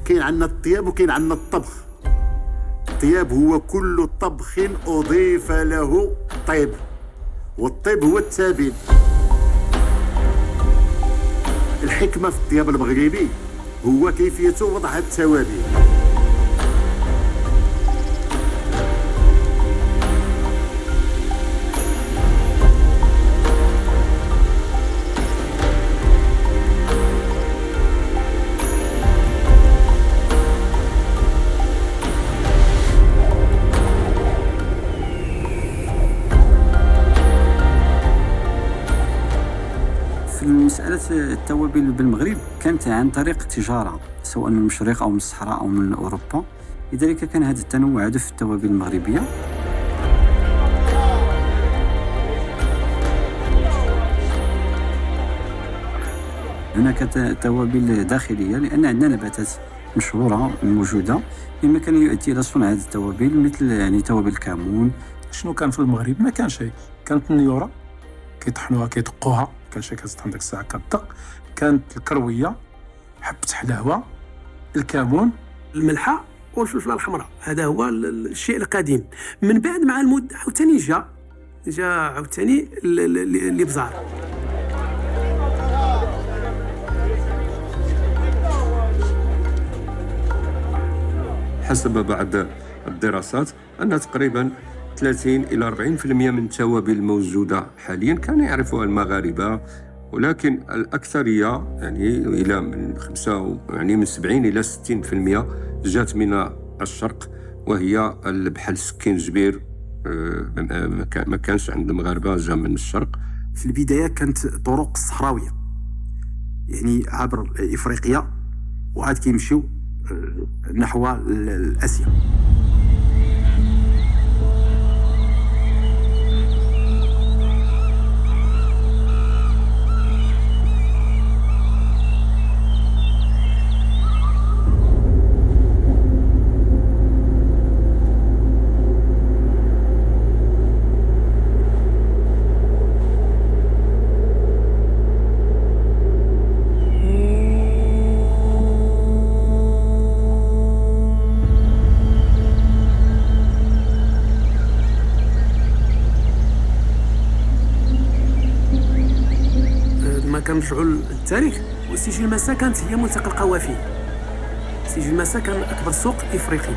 كاين عندنا الطياب وكاين عندنا الطبخ. الطياب هو كل طبخ أضيف له طيب، والطيب هو التابل. الحكمة في الطياب المغربي هو كيفية وضع هذه التوابل. مسألة التوابل بالمغرب كانت عن طريق التجارة، سواء من المشرق أو من الصحراء أو من أوروبا. لذلك كان هذا التنوع هذا في التوابل المغربية. هناك توابل داخلية لأن عندنا نباتات مشهورة موجودة مما كان يؤدي إلى صنع هذه التوابل، مثل يعني توابل الكمون. شنو كان في المغرب؟ ما كان شيء. كانت النيورة كيطحنوها كيدقوها، كان شي كتطحن ديك الساعة كتدق. كانت الكروية، حبة حلاوة، الكمون، الملحة والفلفلة الحمراء. هذا هو الشيء القديم. من بعد مع المد عاوتاني جا عاوتاني الابزار. حسب بعض الدراسات أن تقريبا 30 إلى 40% من التوابل الموجودة حاليا كانوا يعرفوها المغاربة، ولكن الأكثرية يعني إلى من 70 إلى 60% جات من الشرق، وهي بحال السكينجبير ما كانش عند المغاربة، جا من الشرق. في البداية كانت طرق الصحراوية، يعني عبر إفريقيا وعاد كيمشيو نحو آسيا. كنرجعوا للتاريخ، وسجل مسا كانت هي ملتقى القوافل. سجل مسا كان اكبر سوق افريقي.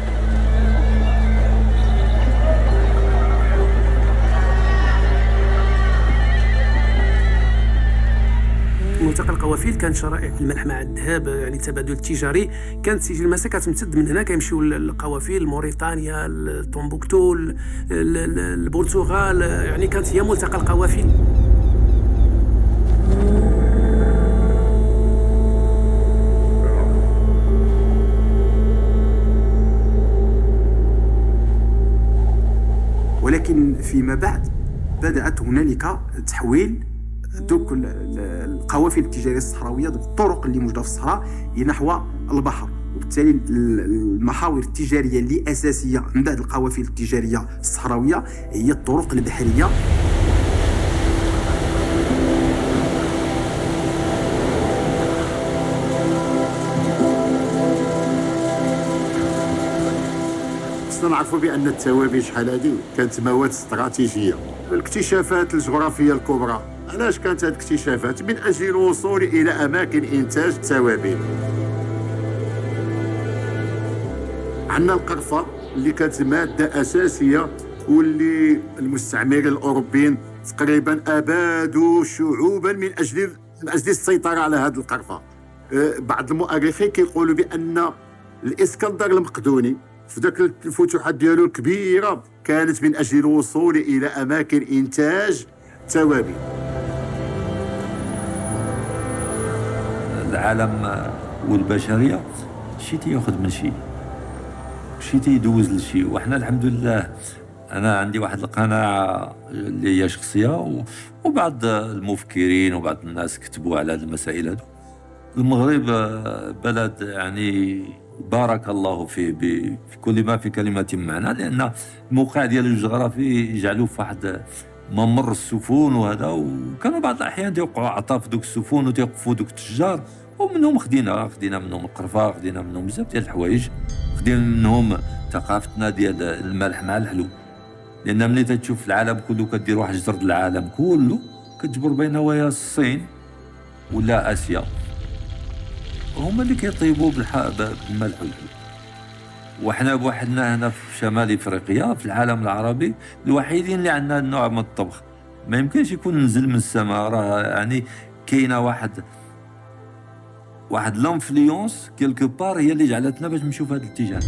ملتقى القوافل كان شرائع الملح مع الذهب، يعني تبادل تجاري. كانت سجل مسا كتمتد من هنا، كيمشيو القوافل موريتانيا، تومبوكتو، البرتغال. يعني كانت هي ملتقى القوافل. ولكن فيما بعد بدأت هنالك تحويل دوك القوافل التجارية الصحراوية، دوك الطرق اللي موجودة في الصحراء نحو البحر، وبالتالي المحاور التجارية اللي أساسية من بعد القوافل التجارية الصحراوية هي الطرق البحرية. خصنا نعرفوا بأن التوابل شحال هادي كانت مواد استراتيجية. الاكتشافات الجغرافية الكبرى، علاش كانت هذه الاكتشافات؟ من أجل الوصول إلى أماكن إنتاج التوابل. عندنا القرفة اللي كانت مادة أساسية، واللي المستعمرين الأوروبيين تقريبا أبادوا شعوبا من أجل السيطرة على هذه القرفة. بعض المؤرخين كيقولوا بأن الإسكندر المقدوني في ذاك الفتوحات ديالو الكبيرة كانت من أجل الوصول إلى أماكن إنتاج توابل. العالم والبشرية شي تياخذ من شي تيدوز لشي، وحنا الحمد لله أنا عندي واحد القناعة اللي هي شخصية، وبعض المفكرين وبعض الناس كتبوا على هذه المسائل هذو. المغرب بلد يعني بارك الله فيه في كل ما في كلمة معنى، لأن الموقع ديال الجغرافي يجعلوه في واحد ممر السفن وهذا، وكانوا بعض الأحيان تيوقعوا عطاف دوك السفن وتيوقفوا دوك التجار ومنهم خدينا منهم القرفه، خدينا منهم بزاف ديال الحوايج، خدينا منهم ثقافتنا ديال الملح مع الحلو. لان ملي تشوف العالم كله كدير واحد جرد العالم كله كتجبر بين ويا الصين ولا اسيا، هما اللي كيطيبوا بالملح والحلو. وحنا بوحدنا هنا في شمال افريقيا في العالم العربي الوحيدين اللي عندنا النوع من الطبخ. ما يمكنش يكون نزل من السماء، راه يعني كاينه واحد لانفلونس كيلكو بار هي اللي جعلتنا باش نمشيو في هذا الاتجاه.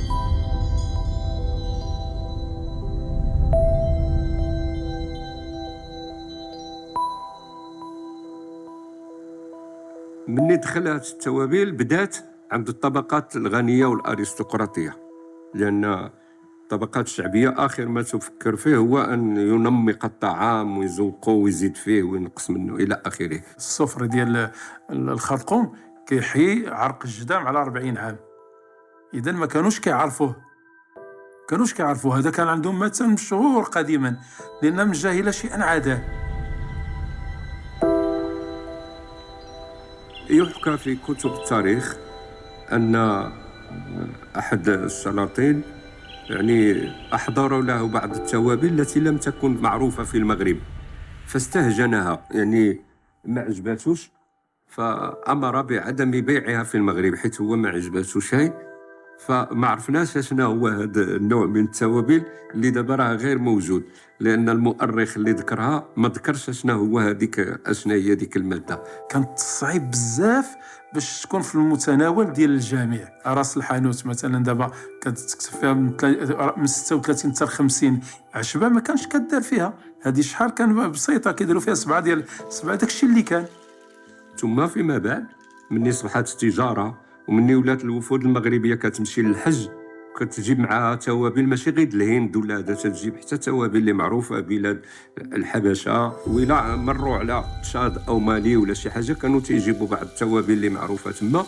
مني دخلت التوابل بدات عند الطبقات الغنية والأرستقراطية، لأن الطبقات الشعبية آخر ما تفكر فيه هو أن ينمق الطعام ويزوقه ويزيد فيه وينقص منه إلى آخره. الصفر ديال الخرقوم كيحيي عرق الجدام على 40 عام. إذن ما كانوش كيعرفوه، هذا كان عندهم مثل مشهور قديما، لأن من جاهل شيئا عاداه. يحكى في كتب التاريخ أن أحد السلاطين يعني أحضروا له بعض التوابل التي لم تكن معروفة في المغرب، فاستهجنها، يعني ما عجباتوش، فأمر بعدم بيعها في المغرب حيث هو ما عجباتوش شيء. فما عرفناش شنو هو هذا النوع من التوابل اللي دابا راه غير موجود، لأن المؤرخ اللي ذكرها ما ذكرش شنو هو شنو هي هذيك المادة. كانت صعيب بزاف باش تكون في المتناول ديال الجميع. راس الحانوت مثلا دابا كانت تكتب فيها من 36 حتى 50 عشبه، ما كانش كدار فيها. هذه شحال كان بسيطه كيديروا فيها 7 داكشي اللي كان. ثم فيما بعد مني صبحت التجاره ومني ولات الوفود المغربيه كتمشي للحج كتجيب معها توابل ماشي غير الهند ولا هذا، تجيب حتى توابل اللي معروفه بلاد الحبشه، ولا مروا على تشاد او مالي ولا شي حاجه كانوا تيجيبوا بعض التوابل اللي معروفه تما.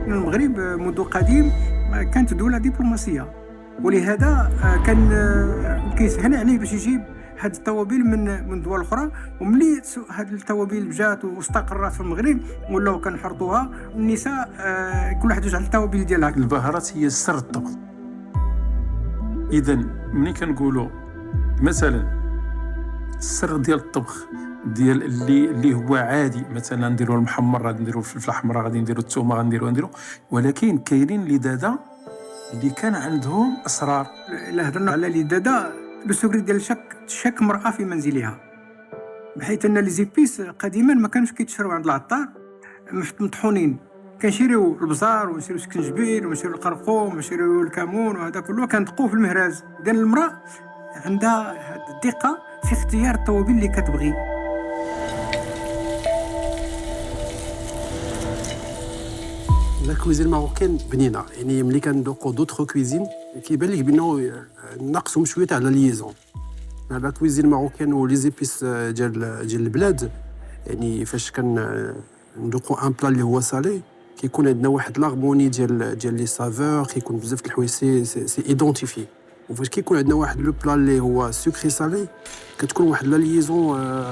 المغرب منذ قديم كانت دولة دبلوماسية، ولهذا كان كيسهل عليه باش يجيب هاد التوابل من دول أخرى. وملي هاد التوابل جات واستقرت في المغرب ولاو كنحرطوها، النساء كل واحد يجعل التوابل ديالها. البهارات هي سر الطبخ. إذن ملي كنقولوا مثلا السر ديال الطبخ ديال اللي هو عادي، مثلا نديروا المحمر، غادي نديروا الفلفل الاحمر، غادي نديروا الثومه، غنديروا، ولكن كاينين اللي دادا اللي كان عندهم اسرار. الا هضرنا على اللي دادا لو سوغري ديال شك مرأة في منزلها، بحيث ان لي زيبيس قديما ما كانوش كيتشراو عند العطار مطحونين، كنشريو البزار ونشريو السكنجبير ونشريو القرقوم ونشريو الكمون، وهذا كله كندقوه في المهراز. اذا المرأة عندها هذه الدقة في اختيار التوابل اللي كتبغي. لا كويزين ماروكان بنينه، يعني ملي كندوقو دوطخ كويزين كيبان لك بانه ناقصهم شويه تاع لا ليزون. لا كويزين ماروكان ولي زيبيس ديال البلاد، يعني فاش ندوقو ان بلا اللي هو صالي كيكون عندنا واحد لاغموني ديال لي سافور، كيكون بزاف د الحوايج سي ايدونتيفي. وفاش كيكون عندنا واحد لو بلا اللي هو سكري صالي كتكون واحد لا ليزون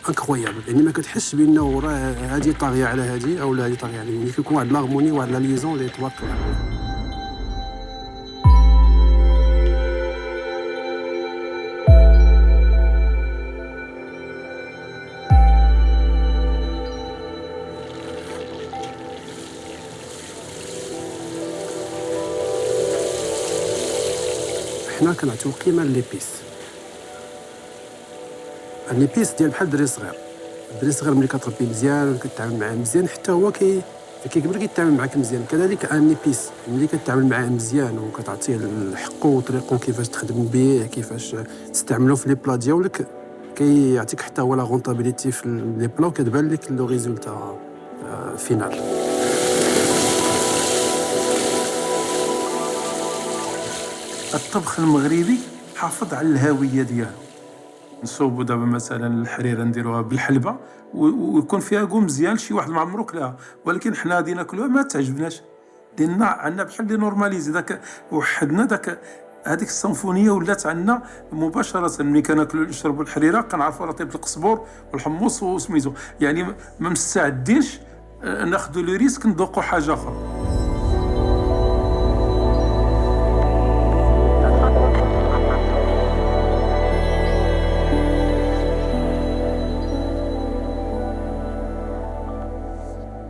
انكرويابل، يعني ما كتحسش بانه راه هذه طاغيه على هذه او لا هذه طاغيه على هذه، كيكون واحد لارموني واحد لا ليزون اللي توافق. حنا كنعطيو قيمه لليبيس. الليبيس ديال بحال الدري صغير، الدري صغير ملي كتربيه مزيان وكتعامل معاه مزيان حتى هو كيكبر كيتعامل معاك مزيان. كذلك ان ليبيس ملي كتعامل معاه مزيان وكتعطيه الحقو وطريقو كيفاش تخدم به، كيفاش تستعملو في لي بلا ديالك، كيعطيك حتى هو لا غونطابيليتي في لي بلا وكتبان لك لو ريزولتا فينال. الطبخ المغربي حافظ على الهويه ديالو، نصوبوا دابا مثلا الحريره نديروها بالحلبه ويكون فيها كو مزيان شي واحد ما عمرو كلاها، ولكن حنا غادي ناكلوها ما تعجبناش لان عندنا بحال لي نورماليزي داك وحدنا داك هذيك السيمفونيه ولات عندنا مباشره. ملي كناكلوا نشربوا الحريره كنعرفوا راه طيب القزبور والحمص وسميتو، يعني ما مستعدينش ناخذوا لو ريسك نذوقوا حاجه اخرى.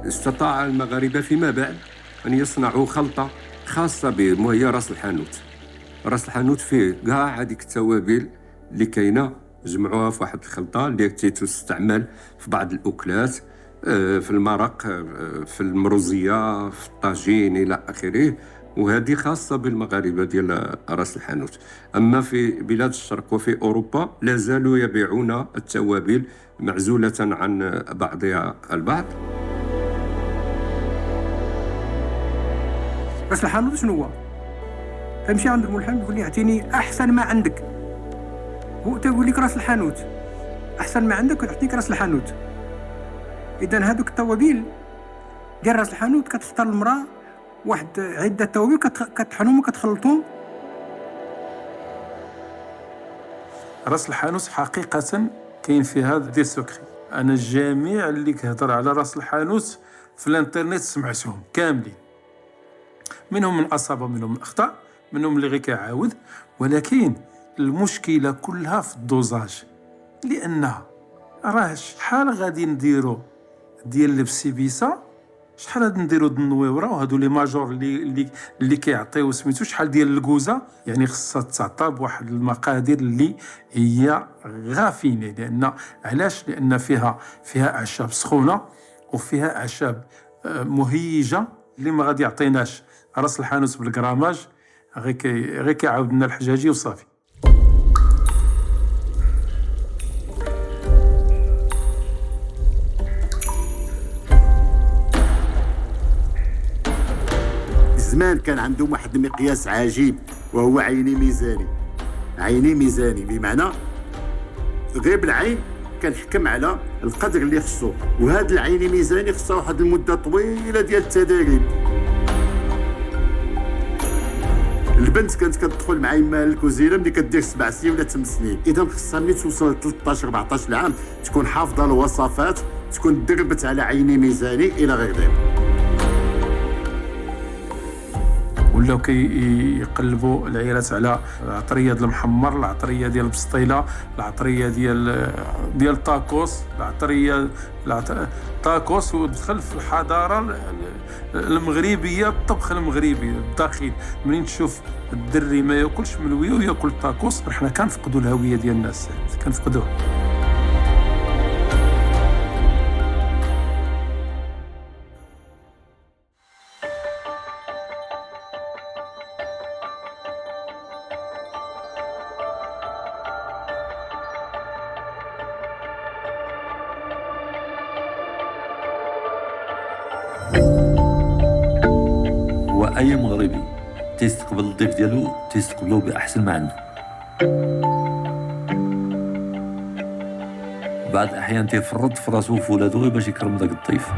استطاع المغاربة فيما بعد أن يصنعوا خلطة خاصة بهم وهي راس الحانوت. راس الحانوت فيه كاع هذيك التوابل اللي كاينه، جمعوها في واحد الخلطة اللي تستعمل في بعض الأكلات، في المرق، في المروزية، في الطاجين إلى آخره، وهذه خاصة بالمغاربة ديال راس الحانوت. أما في بلاد الشرق وفي أوروبا لا زالوا يبيعون التوابل معزولة عن بعضها البعض. راس الحانوت شنو هو؟ تمشي عند الملحم تقول لي اعطيني احسن ما عندك، هو تقول لك راس الحانوت احسن ما عندك ويعطيك راس الحانوت. اذا هذوك التوابل ديال راس الحانوت كتختار المراه واحد عده توابل كتطحنهم وكتخلطهم. راس الحانوت حقيقه كاين فيها دي سكري. انا الجميع اللي كهضر على راس الحانوت في الانترنت سمعتهم كاملين، منهم من أصاب منهم من أخطأ، منهم اللي غير كيعاود، ولكن المشكلة كلها في الدوزاج. لأن راه شحال غادي نديرو ديال البسيبيسا، شحال غادي نديرو د النويورة وهادو لي ماجور اللي كيعطيو سميتو، شحال ديال الكوزة، يعني خصها تعطى بواحد المقادير اللي هي غافينة. لأن علاش؟ لأن فيها أعشاب سخونة وفيها أعشاب مهيجة اللي ما غادي يعطيناش راس الحانوت بالكراماج، غير كيعاود لنا الحجاجي وصافي. زمان كان عندهم واحد المقياس عجيب وهو عيني ميزاني. عيني ميزاني بمعنى غير بالعين كنحكم على القدر اللي خصو، وهذا العيني ميزاني خصها واحد المده طويله ديال التدريب. البنت كانت كتدخل مع يماها للكوزينه ملي كدير 7 سنين ولا 8 سنين، اذا خصها ملي توصل 13 14 عام تكون حافظه الوصفات، تكون دربت على عيني ميزاني الى غير ذلك. ولاو كيقلبوا العيالات على العطريه ديال المحمر، العطريه ديال البسطيله، العطريه ديال التاكوس، تاكوس، ودخل في الحضاره المغربيه، الطبخ المغربي الداخل. منين تشوف الدري ما ياكلش ملويه وياكل تاكوس، حنا كنفقدوا الهويه ديال الناس، كنفقدوها. واي مغربي تيستقبل الضيف ديالو تيستقبلوه باحسن ما عنده. بعض الاحيان تيفرط في راسو وفي ولادو غير باش يكرم داك الضيف.